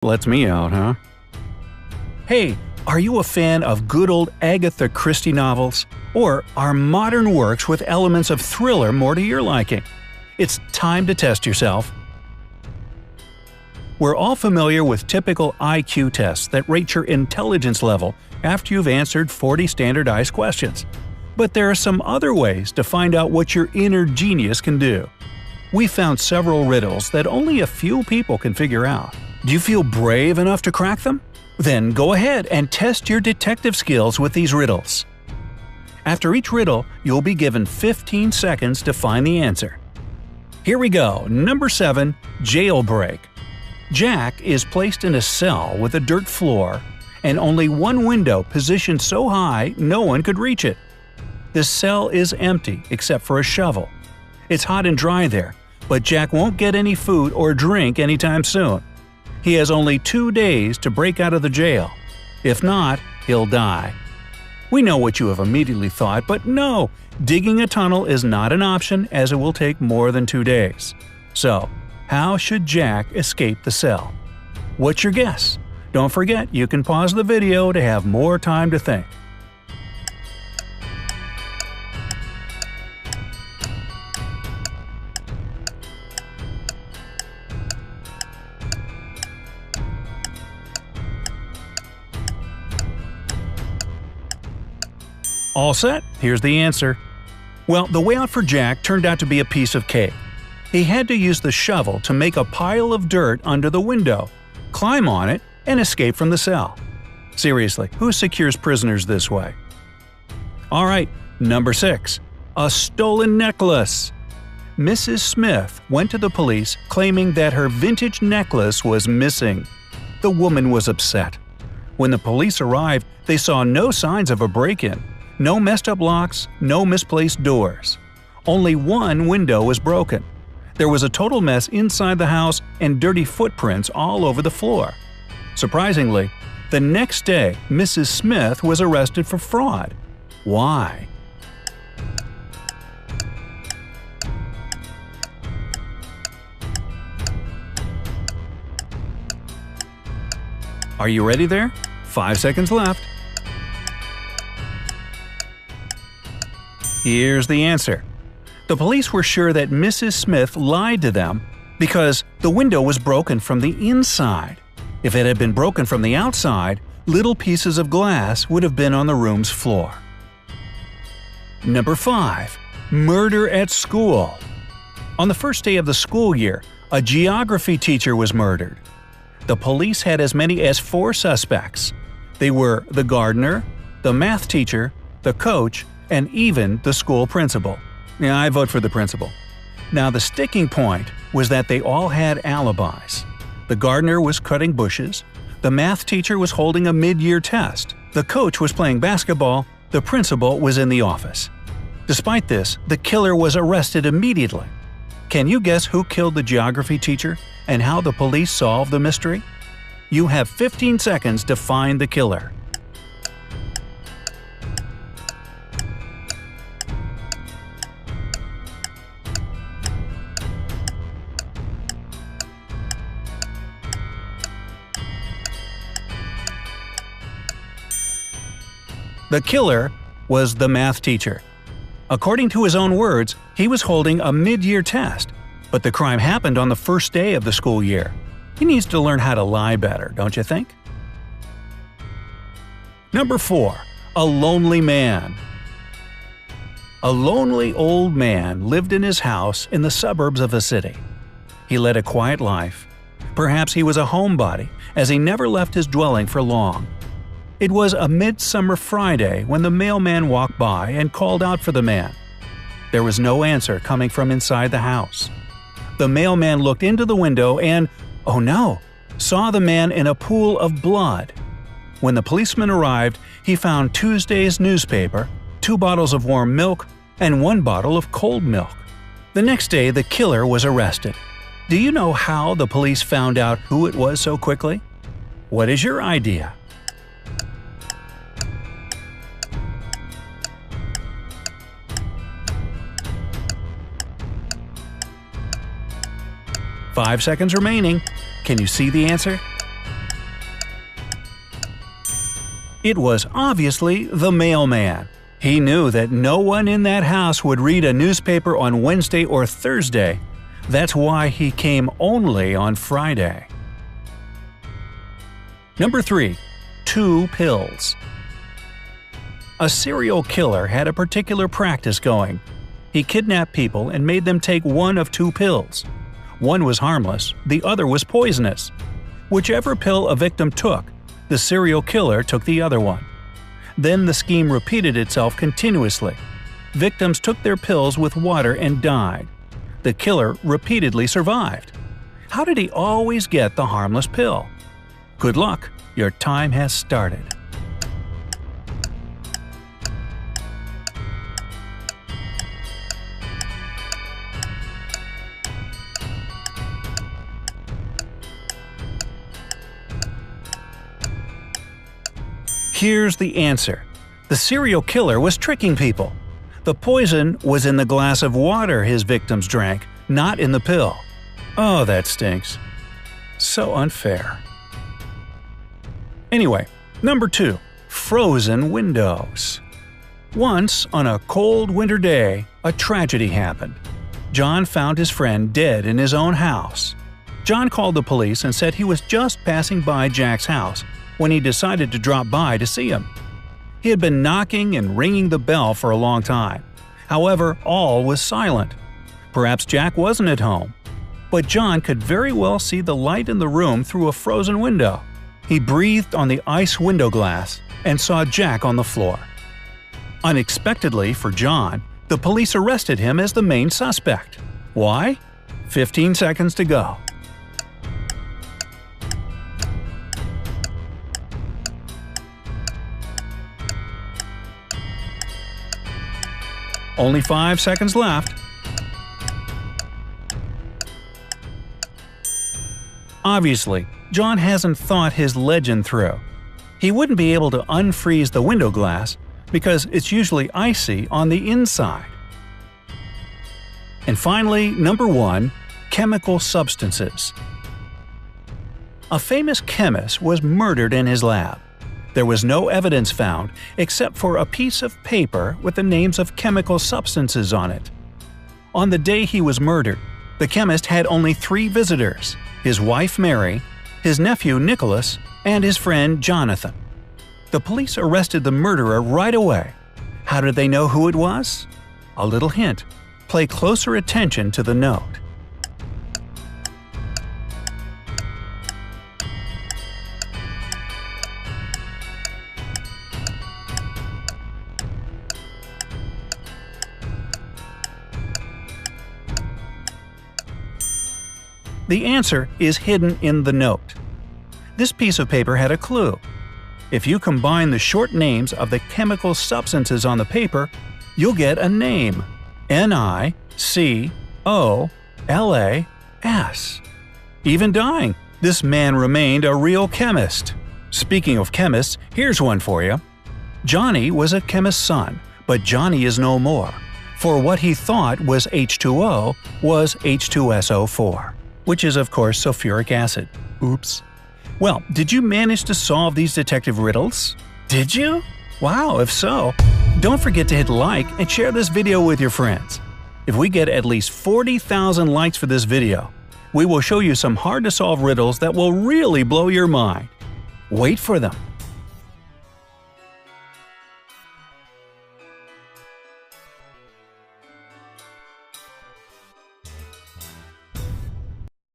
Lets me out, huh? Hey, are you a fan of good old Agatha Christie novels? Or are modern works with elements of thriller more to your liking? It's time to test yourself. We're all familiar with typical IQ tests that rate your intelligence level after you've answered 40 standardized questions. But there are some other ways to find out what your inner genius can do. We found several riddles that only a few people can figure out. Do you feel brave enough to crack them? Then go ahead and test your detective skills with these riddles. After each riddle, you'll be given 15 seconds to find the answer. Here we go. Number 7. Jailbreak. Jack is placed in a cell with a dirt floor and only one window positioned so high no one could reach it. The cell is empty except for a shovel. It's hot and dry there, but Jack won't get any food or drink anytime soon. He has only 2 days to break out of the jail. If not, he'll die. We know what you have immediately thought, but no, digging a tunnel is not an option as it will take more than 2 days. So, how should Jack escape the cell? What's your guess? Don't forget you can pause the video to have more time to think. All set? Here's the answer. Well, the way out for Jack turned out to be a piece of cake. He had to use the shovel to make a pile of dirt under the window, climb on it, and escape from the cell. Seriously, who secures prisoners this way? Alright, number 6. A stolen necklace. Mrs. Smith went to the police claiming that her vintage necklace was missing. The woman was upset. When the police arrived, they saw no signs of a break-in. No messed up locks, no misplaced doors. Only one window was broken. There was a total mess inside the house and dirty footprints all over the floor. Surprisingly, the next day Mrs. Smith was arrested for fraud. Why? Are you ready there? 5 seconds left. Here's the answer. The police were sure that Mrs. Smith lied to them because the window was broken from the inside. If it had been broken from the outside, little pieces of glass would have been on the room's floor. Number 5. Murder at school. On the first day of the school year, a geography teacher was murdered. The police had as many as 4 suspects. They were the gardener, the math teacher, the coach, and even the school principal. Yeah, I vote for the principal. Now the sticking point was that they all had alibis. The gardener was cutting bushes, the math teacher was holding a mid-year test, the coach was playing basketball, the principal was in the office. Despite this, the killer was arrested immediately. Can you guess who killed the geography teacher and how the police solved the mystery? You have 15 seconds to find the killer. The killer was the math teacher. According to his own words, he was holding a mid-year test, but the crime happened on the first day of the school year. He needs to learn how to lie better, don't you think? Number 4. A lonely man. A lonely old man lived in his house in the suburbs of a city. He led a quiet life. Perhaps he was a homebody, as he never left his dwelling for long. It was a midsummer Friday when the mailman walked by and called out for the man. There was no answer coming from inside the house. The mailman looked into the window and, oh no, saw the man in a pool of blood. When the policeman arrived, he found Tuesday's newspaper, 2 bottles of warm milk, and 1 bottle of cold milk. The next day, the killer was arrested. Do you know how the police found out who it was so quickly? What is your idea? "5 seconds remaining. Can you see the answer? It was obviously the mailman. He knew that no one in that house would read a newspaper on Wednesday or Thursday. That's why he came only on Friday. Number 3. 2 pills. A serial killer had a particular practice going. He kidnapped people and made them take one of 2 pills. One was harmless, the other was poisonous. Whichever pill a victim took, the serial killer took the other one. Then the scheme repeated itself continuously. Victims took their pills with water and died. The killer repeatedly survived. How did he always get the harmless pill? Good luck, your time has started. Here's the answer. The serial killer was tricking people. The poison was in the glass of water his victims drank, not in the pill. Oh, that stinks. So unfair. Anyway, number 2. Frozen windows. Once, on a cold winter day, a tragedy happened. John found his friend dead in his own house. John called the police and said he was just passing by Jack's house when he decided to drop by to see him. He had been knocking and ringing the bell for a long time. However, all was silent. Perhaps Jack wasn't at home. But John could very well see the light in the room through a frozen window. He breathed on the ice window glass and saw Jack on the floor. Unexpectedly for John, the police arrested him as the main suspect. Why? 15 seconds to go. Only 5 seconds left. Obviously, John hasn't thought his legend through. He wouldn't be able to unfreeze the window glass because it's usually icy on the inside. And finally, number 1. Chemical substances. A famous chemist was murdered in his lab. There was no evidence found except for a piece of paper with the names of chemical substances on it. On the day he was murdered, the chemist had only 3 visitors: his wife Mary, his nephew Nicholas, and his friend Jonathan. The police arrested the murderer right away. How did they know who it was? A little hint. Pay closer attention to the note. The answer is hidden in the note. This piece of paper had a clue. If you combine the short names of the chemical substances on the paper, you'll get a name: Nicolas. Even dying, this man remained a real chemist. Speaking of chemists, here's one for you. Johnny was a chemist's son, but Johnny is no more, for what he thought was H2O was H2SO4. Which is of course sulfuric acid. Oops. Well, did you manage to solve these detective riddles? Did you? Wow, if so, don't forget to hit like and share this video with your friends. If we get at least 40,000 likes for this video, we will show you some hard-to-solve riddles that will really blow your mind. Wait for them.